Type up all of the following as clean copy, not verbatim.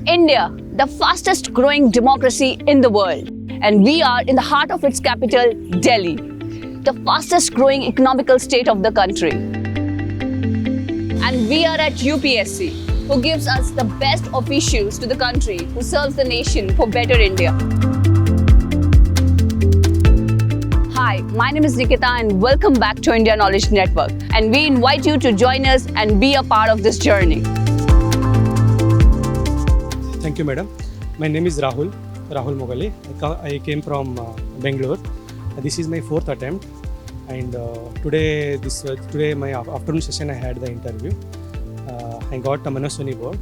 India, the fastest growing democracy in the world, and we are in the heart of its capital, Delhi, the fastest growing economical state of the country. And we are at UPSC, who gives us the best officials to the country, who serves the nation for better India. Hi, my name is Nikita and welcome back to India Knowledge Network. And we invite you to join us and be a part of this journey. Thank you, madam. My name is Rahul Mogale. I came from Bangalore. This is my fourth attempt, and today my afternoon session I had the interview. I got a Manaswini board.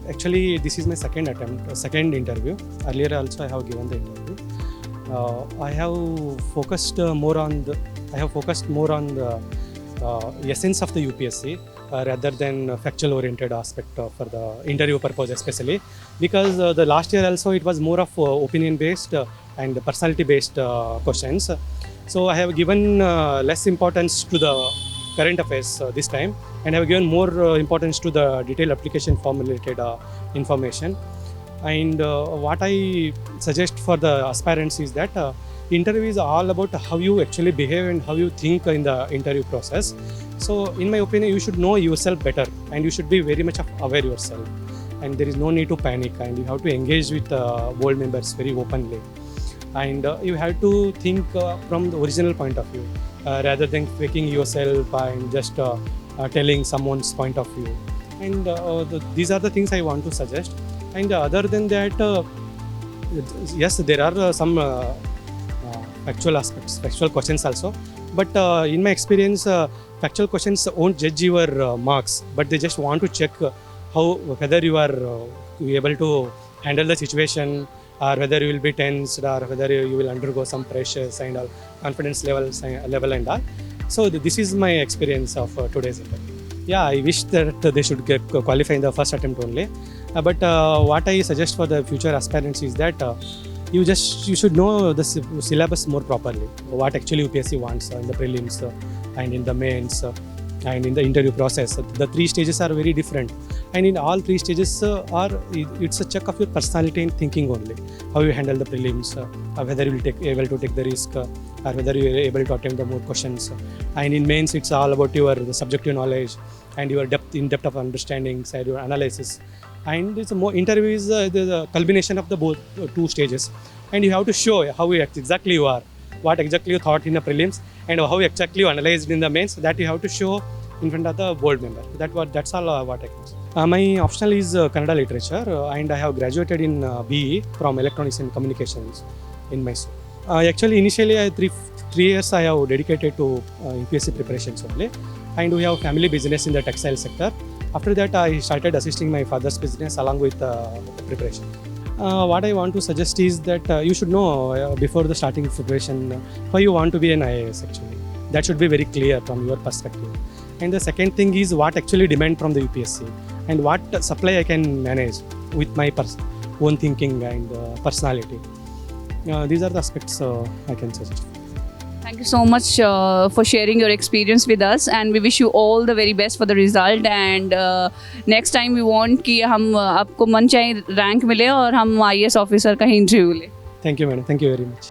Actually, this is my second interview. Earlier also I have given the interview. I have focused more on the essence of the UPSC rather than factual oriented aspect for the interview purpose, especially because the last year also it was more of opinion based and personality based questions. So I have given less importance to the current affairs this time, and I have given more importance to the detailed application form related information. And what I suggest for the aspirants is that interview is all about how you actually behave and how you think in the interview process. So in my opinion, you should know yourself better and you should be very much aware yourself, and there is no need to panic, and you have to engage with board members very openly, and you have to think from the original point of view rather than faking yourself and just telling someone's point of view. And these are the things I want to suggest. And other than that, yes, there are some factual questions also. But in my experience, factual questions won't judge your marks, but they just want to check whether you are able to handle the situation, or whether you will be tensed, or whether you will undergo some pressures and all, confidence level and all. So this is my experience of today's interview. Yeah, I wish that they should qualify in the first attempt only. But what I suggest for the future aspirants is that you should know the syllabus more properly. What actually UPSC wants in the prelims and in the mains and in the interview process. The three stages are very different, and in all three stages it's a check of your personality and thinking only. How you handle the prelims, whether you will able to take the risk, or whether you are able to attempt the more questions. And in mains, it's all about your subjective knowledge and your depth of understanding, side your analysis. And it's more interview is the culmination of the both two stages, and you have to show how exactly you are, what exactly you thought in the prelims, and how exactly you analyzed in the mains. That you have to show in front of the board member. That's all what I can say. My optional is Kannada literature, and I have graduated in BE from Electronics and Communications in Mysore. Actually, initially 3 years I have dedicated to UPSC preparations only, and we have family business in the textile sector. After that, I started assisting my father's business along with preparation. What I want to suggest is that you should know before the starting preparation why you want to be an IAS actually. That should be very clear from your perspective. And the second thing is what actually demand from the UPSC and what supply I can manage with my own thinking and personality. These are the aspects I can suggest. Thank you so much for sharing your experience with us, and we wish you all the very best for the result. And next time we want कि हम आपको मन चाहे rank मिले और हम IAS officer का interview ले. Thank you, madam. Thank you very much.